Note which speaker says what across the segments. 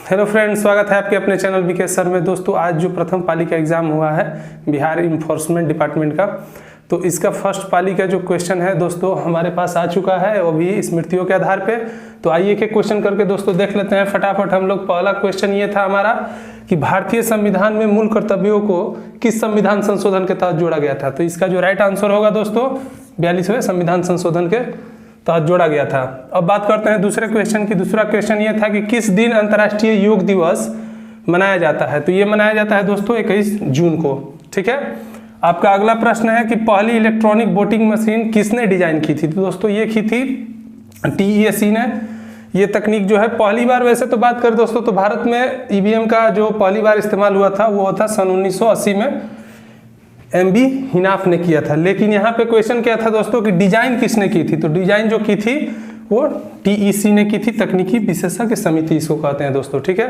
Speaker 1: Hello friends, स्वागत है आपके अपने चैनल बीके सर में। दोस्तों, आज जो प्रथम पाली का एग्ज़ाम हुआ है बिहार इन्फोर्समेंट डिपार्टमेंट का, तो इसका फर्स्ट पाली का जो क्वेश्चन है दोस्तों हमारे पास आ चुका है, वो भी स्मृतियों के आधार पे। तो आइए एक एक क्वेश्चन करके दोस्तों देख लेते हैं फटाफट। हम लोग पहला क्वेश्चन ये था हमारा कि भारतीय संविधान में मूल कर्तव्यों को किस संविधान संशोधन के तहत जोड़ा गया था। तो इसका जो राइट आंसर होगा दोस्तों 42वें संविधान संशोधन के तहत जोड़ा गया था। अब बात करते हैं दूसरे क्वेश्चन की। दूसरा क्वेश्चन ये था कि किस दिन अंतर्राष्ट्रीय योग दिवस मनाया जाता है। तो ये मनाया जाता है दोस्तों 21 जून को। ठीक है। आपका अगला प्रश्न है कि पहली इलेक्ट्रॉनिक वोटिंग मशीन किसने डिजाइन की थी। तो दोस्तों ये की थी TEC ने। ये तकनीक जो है पहली बार, वैसे तो बात करें दोस्तों तो भारत में EVM का जो पहली बार इस्तेमाल हुआ था वो था सन 1980 में MB हिनाफ ने किया था। लेकिन यहाँ पे क्वेश्चन क्या था दोस्तों कि डिजाइन किसने की थी। तो डिजाइन जो की थी वो TEC ने की थी, तकनीकी विशेषज्ञ समिति इसको कहते हैं दोस्तों। ठीक है।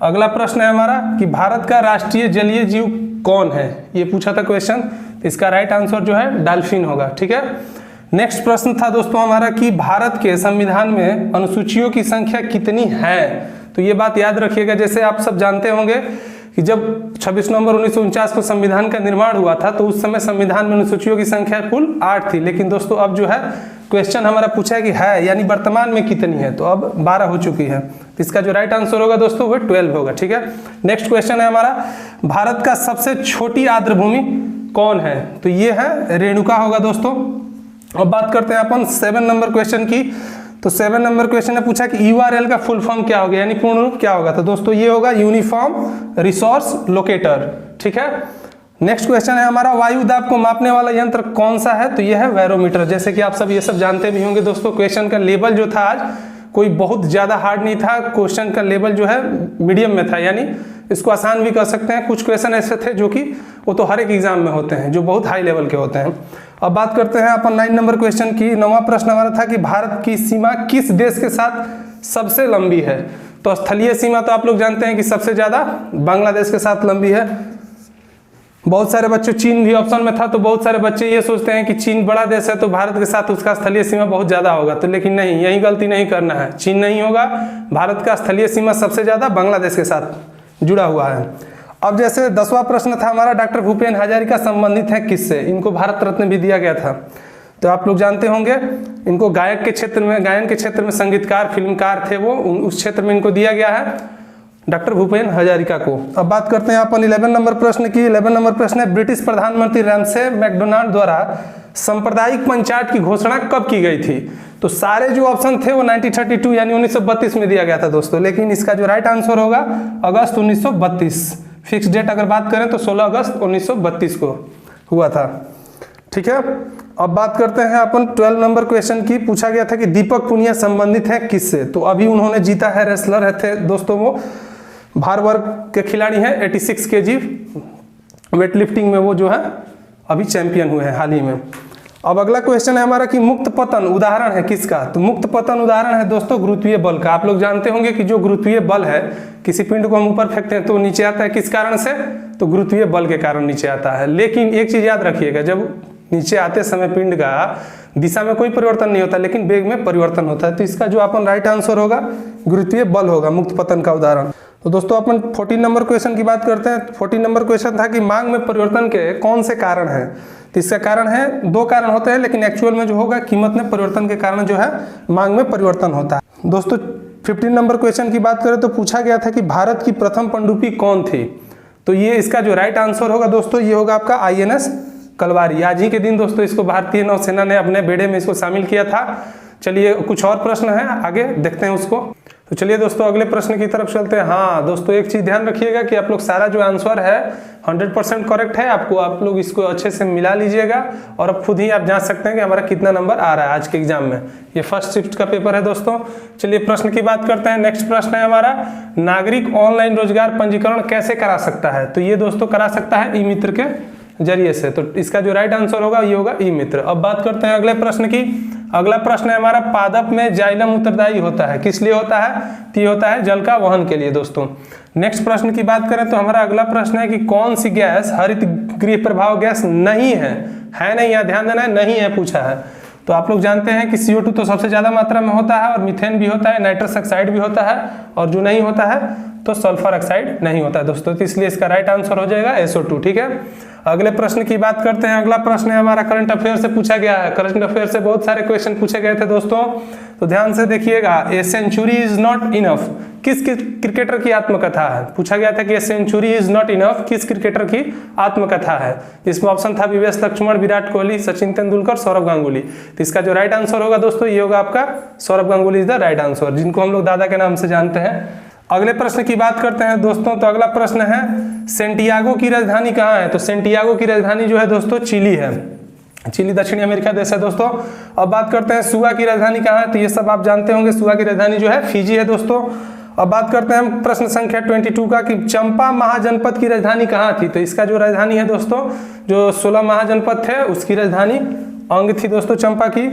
Speaker 1: अगला प्रश्न है हमारा कि भारत का राष्ट्रीय जलीय जीव कौन है, ये पूछा था क्वेश्चन। तो इसका राइट आंसर जो है डॉल्फिन होगा। ठीक है। नेक्स्ट प्रश्न था दोस्तों हमारा कि भारत के संविधान में अनुसूचियों की संख्या कितनी है। तो ये बात याद रखिएगा, जैसे आप सब जानते होंगे कि जब 26 नवंबर 1949 को संविधान का निर्माण हुआ था तो उस समय संविधान में अनुसूचियों की संख्या कुल 8 थी। लेकिन दोस्तों अब जो है क्वेश्चन हमारा पूछा है कि है यानी वर्तमान में कितनी है, तो अब 12 हो चुकी है। तो इसका जो राइट आंसर होगा दोस्तों वो 12 होगा। ठीक है। नेक्स्ट क्वेश्चन है हमारा, भारत का सबसे छोटी आर्द्रभूमि कौन है। तो ये है रेणुका होगा दोस्तों। अब बात करते हैं अपन 7 नंबर क्वेश्चन की। तो 7 नंबर क्वेश्चन ने पूछा कि URL का फुल फॉर्म क्या होगा, यानी पूर्ण रूप क्या होगा। तो दोस्तों ये होगा यूनिफॉर्म रिसोर्स लोकेटर। ठीक है। नेक्स्ट क्वेश्चन है हमारा, वायु दाब को मापने वाला यंत्र कौन सा है। तो ये है बैरोमीटर। जैसे कि आप सब ये सब जानते भी होंगे दोस्तों। क्वेश्चन का लेवल जो था आज कोई बहुत ज्यादा हार्ड नहीं था, क्वेश्चन का लेवल जो है मीडियम में था, यानी इसको आसान भी कर सकते हैं। कुछ क्वेश्चन ऐसे थे जो कि वो तो हर एक एग्जाम में होते हैं, जो बहुत हाई लेवल के होते हैं। अब बात करते हैं अपन 9 नंबर क्वेश्चन की। 9वां प्रश्न हमारा था कि भारत की सीमा किस देश के साथ सबसे लंबी है। तो स्थलीय सीमा तो आप लोग जानते हैं कि सबसे ज्यादा बांग्लादेश के साथ लंबी है। बहुत सारे बच्चों, चीन भी ऑप्शन में था तो बहुत सारे बच्चे ये सोचते हैं कि चीन बड़ा देश है तो भारत के साथ उसका स्थलीय सीमा बहुत ज्यादा होगा। तो लेकिन नहीं, यही गलती नहीं करना है। चीन नहीं होगा, भारत का स्थलीय सीमा सबसे ज्यादा बांग्लादेश के साथ जुड़ा हुआ है। अब जैसे 10वां प्रश्न था हमारा, डॉक्टर भूपेन हजारिका संबंधित है किससे। इनको भारत रत्न भी दिया गया था। तो आप लोग जानते होंगे इनको गायक के क्षेत्र में, गायन के क्षेत्र में संगीतकार, फिल्मकार थे वो, उस क्षेत्र में इनको दिया गया है डॉक्टर भूपेन हजारिका को। अब बात करते हैं अपन 11 नंबर प्रश्न की। 11 नंबर प्रश्न है, ब्रिटिश प्रधानमंत्री रैमसे मैकडोनाल्ड द्वारा सांप्रदायिक पंचायत की घोषणा कब की गई थी। तो सारे जो ऑप्शन थे वो 1932 यानी 1932 में दिया गया था दोस्तों। लेकिन इसका जो राइट आंसर होगा अगस्त 1932। फिक्स डेट अगर बात करें तो 16 अगस्त 1932 को हुआ था। ठीक है। अब बात करते हैं अपन 12 नंबर क्वेश्चन की। पूछा गया था कि दीपक पुनिया संबंधित है किससे। तो अभी उन्होंने जीता है, रेसलर थे दोस्तों, वो भार वर्ग के खिलाड़ी हैं। 86 kg वेट लिफ्टिंग में वो जो है अभी चैंपियन हुए हैं हाल ही में। अब अगला क्वेश्चन है हमारा कि मुक्त पतन उदाहरण है किसका। तो मुक्त पतन उदाहरण है दोस्तों गुरुत्वीय बल का। आप लोग जानते होंगे कि जो गुरुत्वीय बल है, किसी पिंड को हम ऊपर फेंकते हैं तो नीचे आता है, किस कारण से। तो गुरुत्वीय बल के कारण नीचे आता है। लेकिन एक चीज याद रखिएगा, जब नीचे आते समय पिंड का दिशा में कोई परिवर्तन नहीं होता, लेकिन वेग में परिवर्तन होता है। तो इसका जो अपन राइट आंसर होगा गुरुत्वीय बल होगा, मुक्त पतन का उदाहरण। तो दोस्तों अपन 14 नंबर क्वेश्चन की बात करते हैं। 14 नंबर क्वेश्चन था कि मांग में परिवर्तन के कौन से कारण है। तो इसका कारण है, 2 कारण होते हैं, लेकिन एक्चुअल में जो होगा कीमत में परिवर्तन के कारण जो है मांग में परिवर्तन होता है। दोस्तों 15 नंबर क्वेश्चन की बात करें तो पूछा गया था कि भारत की प्रथम पनडुब्बी कौन थी। तो ये इसका जो राइट आंसर होगा दोस्तों ये होगा आपका INS कलवारी। आज ही के दिन दोस्तों इसको भारतीय नौसेना ने अपने बेड़े में इसको शामिल किया था। चलिए कुछ और प्रश्न है, आगे देखते हैं उसको। तो चलिए दोस्तों अगले प्रश्न की तरफ चलते हैं। हाँ दोस्तों, एक चीज ध्यान रखिएगा कि आप लोग सारा जो आंसर है 100% करेक्ट है। आप लोग इसको अच्छे से मिला लीजिएगा और अब खुद ही आप जांच सकते हैं कि हमारा कितना नंबर आ रहा है आज के एग्जाम में। ये फर्स्ट शिफ्ट का पेपर है दोस्तों। चलिए प्रश्न की बात करते हैं। नेक्स्ट प्रश्न है हमारा, नागरिक ऑनलाइन रोजगार पंजीकरण कैसे करा सकता है। तो ये दोस्तों करा सकता है ई-मित्र के जरिए से। तो इसका जो राइट आंसर होगा ये होगा ई-मित्र। अब बात करते हैं अगले प्रश्न की। अगला प्रश्न है हमारा, पादप में जाइलम उत्तरदायी होता है, किस लिए होता है। तो ये होता है जल का वहन के लिए दोस्तों। नेक्स्ट प्रश्न की बात करें तो हमारा अगला प्रश्न है कि कौन सी गैस हरित गृह प्रभाव गैस नहीं है। नहीं है, ध्यान देना है, नहीं है पूछा है। तो आप लोग जानते हैं कि CO2 तो सबसे ज़्यादा मात्रा में होता है और मीथेन भी होता है, नाइट्रस ऑक्साइड भी होता है, और जो नहीं होता है तो सल्फर ऑक्साइड नहीं होता है दोस्तों। तो इसलिए इसका राइट आंसर हो जाएगा SO2, ठीक है। अगले प्रश्न की बात करते हैं। अगला प्रश्न है हमारा करंट अफेयर से पूछा गया है। करंट अफेयर से बहुत सारे क्वेश्चन पूछे गए थे दोस्तों, तो ध्यान से देखिएगा। A century is not enough किस क्रिकेटर की आत्मकथा है? पूछा गया था कि a century is not enough किस क्रिकेटर की आत्मकथा है? इसमें ऑप्शन था विवेक लक्ष्मण, विराट कोहली, सचिन तेंदुलकर, सौरभ गांगुली। तो इसका जो राइट आंसर होगा दोस्तों ये होगा आपका Saurabh Ganguly is the right answer, जिनको हम लोग दादा के नाम से जानते हैं। अगले प्रश्न की बात करते हैं दोस्तों। तो अगला प्रश्न है सेंटियागो की राजधानी कहाँ है? तो सेंटियागो की राजधानी जो है दोस्तों चिली है। चिली दक्षिणी अमेरिका देश है दोस्तों। अब बात करते हैं सुआ की राजधानी कहाँ है? तो ये सब आप जानते होंगे। सुआ की राजधानी जो है फिजी है दोस्तों। अब बात करते हैं हम प्रश्न संख्या 22 का कि चंपा महाजनपद की राजधानी कहाँ थी? तो इसका जो राजधानी है दोस्तों, जो 16 महाजनपद थे उसकी राजधानी अंग थी दोस्तों चंपा की।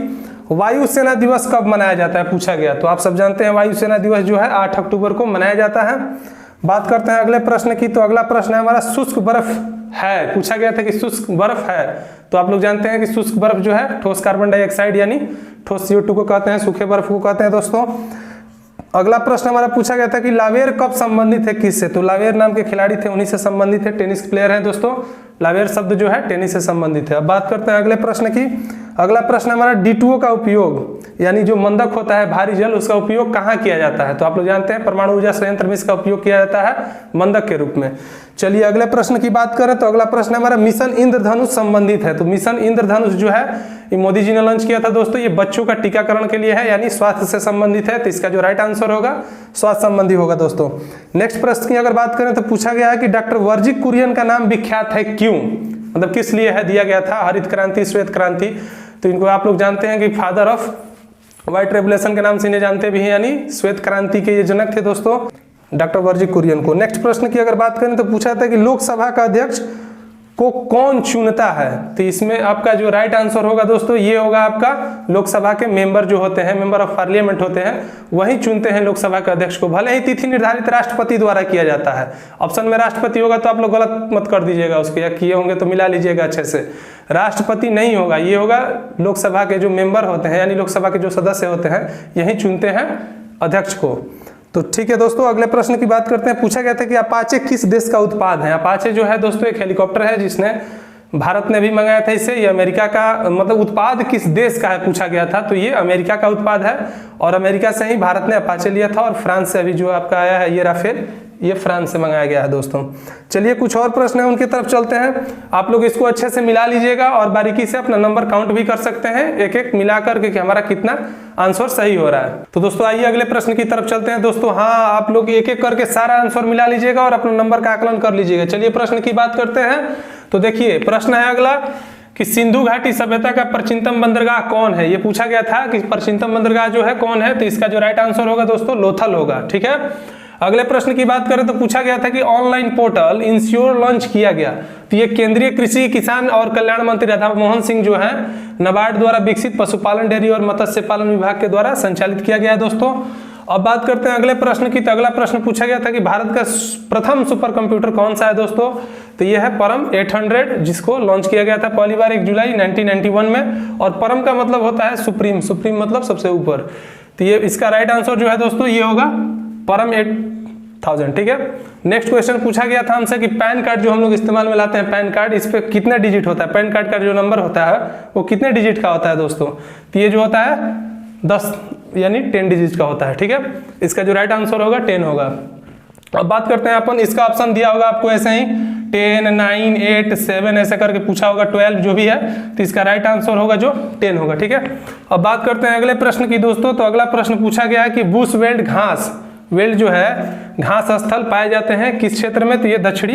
Speaker 1: वायुसेना दिवस कब मनाया जाता है पूछा गया? तो आप सब जानते हैं वायुसेना दिवस जो है 8 अक्टूबर को मनाया जाता है। बात करते हैं अगले प्रश्न की। तो अगला प्रश्न है हमारा शुष्क बर्फ है। पूछा गया था कि शुष्क बर्फ है, तो आप लोग जानते हैं कि शुष्क बर्फ जो है ठोस कार्बन डाइऑक्साइड यानी ठोस CO2 को कहते हैं, सूखे बर्फ को कहते हैं दोस्तों। अगला प्रश्न हमारा पूछा गया था कि लावेर कब संबंधित है किससे? तो लावेर नाम के खिलाड़ी थे, उन्हीं से संबंधित है, टेनिस प्लेयर हैं दोस्तों। लावेर शब्द जो है टेनिस से संबंधित है। अब बात करते हैं अगले प्रश्न की। अगला प्रश्न हमारा D2O का उपयोग यानी जो मंदक होता है भारी जल, उसका उपयोग कहाँ किया जाता है? तो आप लोग जानते हैं परमाणु ऊर्जा संयंत्र में इसका उपयोग किया जाता है मंदक के रूप में। चलिए अगले प्रश्न की बात करें तो अगला प्रश्न हमारा मिशन इंद्रधनुष संबंधित है। तो मिशन इंद्रधनुष जो है ये मोदी जी ने लॉन्च किया था दोस्तों। ये बच्चों का टीकाकरण के लिए है यानी स्वास्थ्य से संबंधित है, तो इसका जो राइट आंसर होगा स्वास्थ्य संबंधी होगा दोस्तों। नेक्स्ट प्रश्न की अगर बात करें तो पूछा गया है कि डॉक्टर वर्जिक कुरियन का नाम विख्यात है क्यों? मतलब किस लिए है दिया गया था? हरित क्रांति, श्वेत क्रांति। तो इनको आप लोग जानते हैं कि फादर ऑफ व्हाइट रेवोल्यूशन के नाम से इन्हें जानते भी हैं, यानी श्वेत क्रांति के ये जनक थे दोस्तों डॉक्टर वर्जिक कुरियन को। नेक्स्ट प्रश्न की अगर बात करें तो पूछा था कि लोकसभा का अध्यक्ष को कौन चुनता है? तो इसमें आपका जो राइट आंसर होगा दोस्तों ये होगा आपका लोकसभा के मेंबर जो होते हैं, मेंबर ऑफ पार्लियामेंट होते हैं, वही चुनते हैं लोकसभा के अध्यक्ष को। भले ही तिथि निर्धारित राष्ट्रपति द्वारा किया जाता है। ऑप्शन में राष्ट्रपति होगा तो आप लोग गलत मत कर दीजिएगा उसको, या किए होंगे तो मिला लीजिएगा अच्छे से। राष्ट्रपति नहीं होगा, ये होगा लोकसभा के जो मेंबर होते हैं यानी लोकसभा के जो सदस्य होते हैं यही चुनते हैं अध्यक्ष को। तो ठीक है दोस्तों अगले प्रश्न की बात करते हैं। पूछा गया था कि अपाचे किस देश का उत्पाद है? अपाचे जो है दोस्तों एक हेलीकॉप्टर है जिसने भारत ने भी मंगाया था इसे। ये अमेरिका का मतलब उत्पाद किस देश का है पूछा गया था, तो ये अमेरिका का उत्पाद है और अमेरिका से ही भारत ने अपाचे लिया था। और फ्रांस से अभी जो आपका आया है ये राफेल, ये फ्रांस से मंगाया गया है दोस्तों। चलिए कुछ और प्रश्न है उनकी तरफ चलते हैं। आप लोग इसको अच्छे से मिला लीजिएगा और बारीकी से अपना नंबर काउंट भी कर सकते हैं एक एक मिला करके कि हमारा कितना आंसर सही हो रहा है। तो दोस्तों आइए अगले प्रश्न की तरफ चलते हैं दोस्तों। हाँ आप लोग एक एक करके सारा आंसर मिला लीजिएगा और अपना नंबर का आकलन कर लीजिएगा। चलिए प्रश्न की बात करते हैं। तो देखिए प्रश्न है अगला कि सिंधु घाटी सभ्यता का प्राचीनतम बंदरगाह कौन है? ये पूछा गया था कि प्राचीनतम बंदरगाह जो है कौन है, तो इसका जो राइट आंसर होगा दोस्तों लोथल होगा। ठीक है अगले प्रश्न की बात करें तो पूछा गया था कि ऑनलाइन पोर्टल इंश्योर लॉन्च किया गया, तो ये केंद्रीय कृषि किसान और कल्याण मंत्री राधा मोहन सिंह जो है नाबार्ड द्वारा विकसित पशुपालन डेयरी और मत्स्य पालन विभाग के द्वारा संचालित किया गया है दोस्तों। अब बात करते हैं अगले प्रश्न की। तो अगला प्रश्न पूछा गया था कि भारत का प्रथम सुपर कंप्यूटर कौन सा है दोस्तों, तो यह है परम 800 जिसको लॉन्च किया गया था पहली बार 1 जुलाई 1991 में। और परम का मतलब होता है सुप्रीम, सुप्रीम मतलब सबसे ऊपर। तो ये इसका राइट आंसर जो है दोस्तों ये होगा परम 8000। ठीक है नेक्स्ट क्वेश्चन पूछा गया था हमसे कि पैन कार्ड जो हम लोग इस्तेमाल में लाते हैं पैन कार्ड, इस पे कितने डिजिट होता है? पैन कार्ड का जो नंबर होता है वो कितने डिजिट का होता है दोस्तों? तो ये जो होता है 10 यानी 10 डिजिट का होता है। ठीक है इसका जो राइट आंसर होगा 10 होगा। अब बात करते हैं अपन, इसका ऑप्शन दिया होगा आपको ऐसे ही 10, 9, 8, 7 ऐसे करके पूछा होगा 12 जो भी है, तो इसका राइट आंसर होगा जो 10 होगा। ठीक है अब बात करते हैं अगले प्रश्न की दोस्तों। तो अगला प्रश्न पूछा गया है कि बुश वेल्ड घास वेल्ड जो है घास स्थल पाए जाते हैं किस क्षेत्र में? तो ये दक्षिणी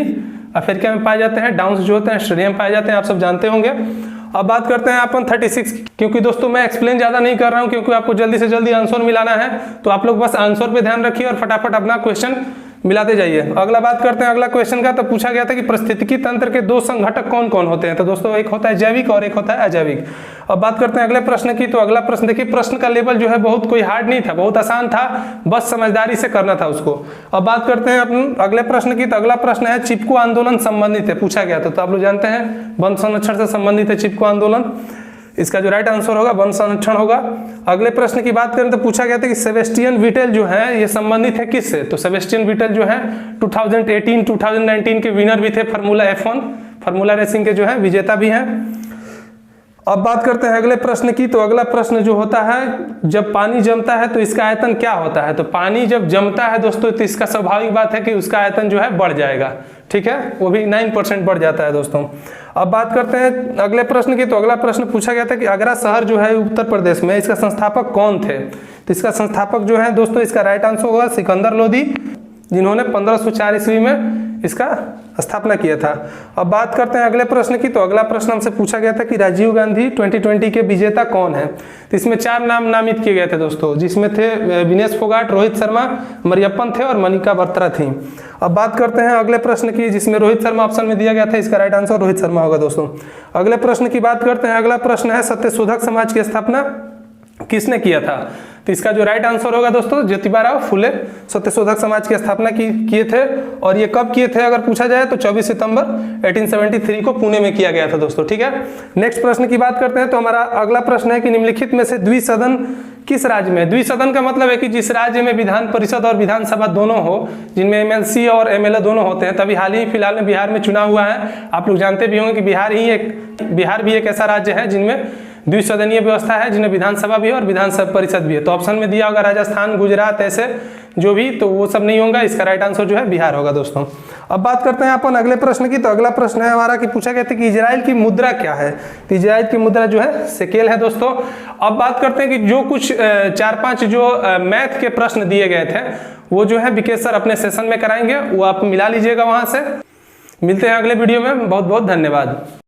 Speaker 1: अफ्रीका में पाए जाते हैं। डाउन्स जो होते हैं ऑस्ट्रेलिया में पाए जाते हैं, आप सब जानते होंगे। अब बात करते हैं अपन 36, क्योंकि दोस्तों मैं एक्सप्लेन ज्यादा नहीं कर रहा हूं क्योंकि आपको जल्दी से जल्दी आंसर मिलाना है, तो आप लोग बस आंसर पे ध्यान रखिए और फटाफट अपना क्वेश्चन मिलाते जाइए। अगला बात करते हैं अगला क्वेश्चन का। तो पूछा गया था कि पारिस्थितिकी तंत्र के 2 संघटक कौन कौन होते हैं? तो दोस्तों एक होता है जैविक और एक होता है अजैविक। अब बात करते हैं अगले प्रश्न की। तो अगला प्रश्न देखिए, प्रश्न का लेवल जो है बहुत कोई हार्ड नहीं था, बहुत आसान था, बस समझदारी से करना था उसको। अब बात करते हैं अपन अगले प्रश्न की। तो अगला प्रश्न है चिपको आंदोलन संबंधित है, पूछा गया था। तो आप लोग जानते हैं वन संरक्षण से संबंधित है चिपको आंदोलन। इसका जो राइट आंसर होगा वन संरक्षण होगा। अगले प्रश्न की बात करें तो पूछा गया था कि सेबेस्टियन विटेल जो है ये संबंधित है किससे? तो सेबेस्टियन विटेल जो है 2018 2019 के विनर भी थे फार्मूला F1 फार्मूला रेसिंग के जो है विजेता भी हैं। अब बात करते हैं अगले प्रश्न की। तो अगला प्रश्न जो होता है, जब पानी जमता है तो इसका आयतन क्या होता है? तो पानी जब जमता है दोस्तों तो इसका स्वाभाविक बात है कि उसका आयतन जो है बढ़ जाएगा, ठीक है, वो भी 9% बढ़ जाता है दोस्तों। अब बात करते हैं अगले प्रश्न की। तो अगला प्रश्न पूछा गया था कि आगरा शहर जो है उत्तर प्रदेश में, इसका संस्थापक कौन थे? तो इसका संस्थापक जो है दोस्तों, इसका राइट आंसर होगा सिकंदर लोदी, जिन्होंने 1504 ईस्वी में इसका स्थापना किया था। अब बात करते हैं अगले प्रश्न की। तो अगला प्रश्न हमसे पूछा गया था कि राजीव गांधी 2020 के विजेता कौन है? तो इसमें 4 नाम नामित किए गए थे दोस्तों, जिसमें थे विनेश फोगाट, रोहित शर्मा, मरियप्पन थे और मनिका बत्रा थी। अब बात करते हैं अगले प्रश्न की, जिसमें रोहित शर्मा ऑप्शन में दिया गया था, इसका राइट आंसर रोहित शर्मा होगा दोस्तों। अगले प्रश्न की बात करते हैं। अगला प्रश्न है सत्यशोधक समाज की स्थापना किसने किया था? तो इसका जो राइट आंसर होगा दोस्तों ज्योतिबा फुले सत्यशोधक समाज की स्थापना किए थे। और ये कब किए थे अगर पूछा जाए तो 24 सितंबर 1873 को पुणे में किया गया था दोस्तों, ठीक है। नेक्स्ट प्रश्न की बात करते हैं। तो हमारा अगला प्रश्न है कि निम्नलिखित में से द्विसदन किस राज्य में? द्विसदन का मतलब है कि जिस राज्य में विधान परिषद और विधानसभा दोनों हो, जिनमें MLC और MLA दोनों होते हैं। तभी हाल ही फिलहाल में बिहार में चुनाव हुआ है। आप लोग जानते भी होंगे कि बिहार भी एक ऐसा राज्य है जिनमें द्विसदनीय व्यवस्था है, जिनमें विधानसभा भी है और विधानसभा परिषद भी है। तो ऑप्शन में दिया होगा राजस्थान, गुजरात, ऐसे जो भी, तो वो सब नहीं होगा। इसका राइट आंसर जो है बिहार होगा दोस्तों। अब बात करते हैं अपन अगले प्रश्न की। तो अगला प्रश्न है हमारा कि पूछा गया था कि इजराइल की मुद्रा क्या है? तो इजराइल की मुद्रा जो है शेकेल है दोस्तों। अब बात करते हैं कि जो कुछ 4-5 जो मैथ के प्रश्न दिए गए थे वो जो है विकेश सर अपने सेशन में कराएंगे, वो आप मिला लीजिएगा वहां से। मिलते हैं अगले वीडियो में। बहुत बहुत धन्यवाद।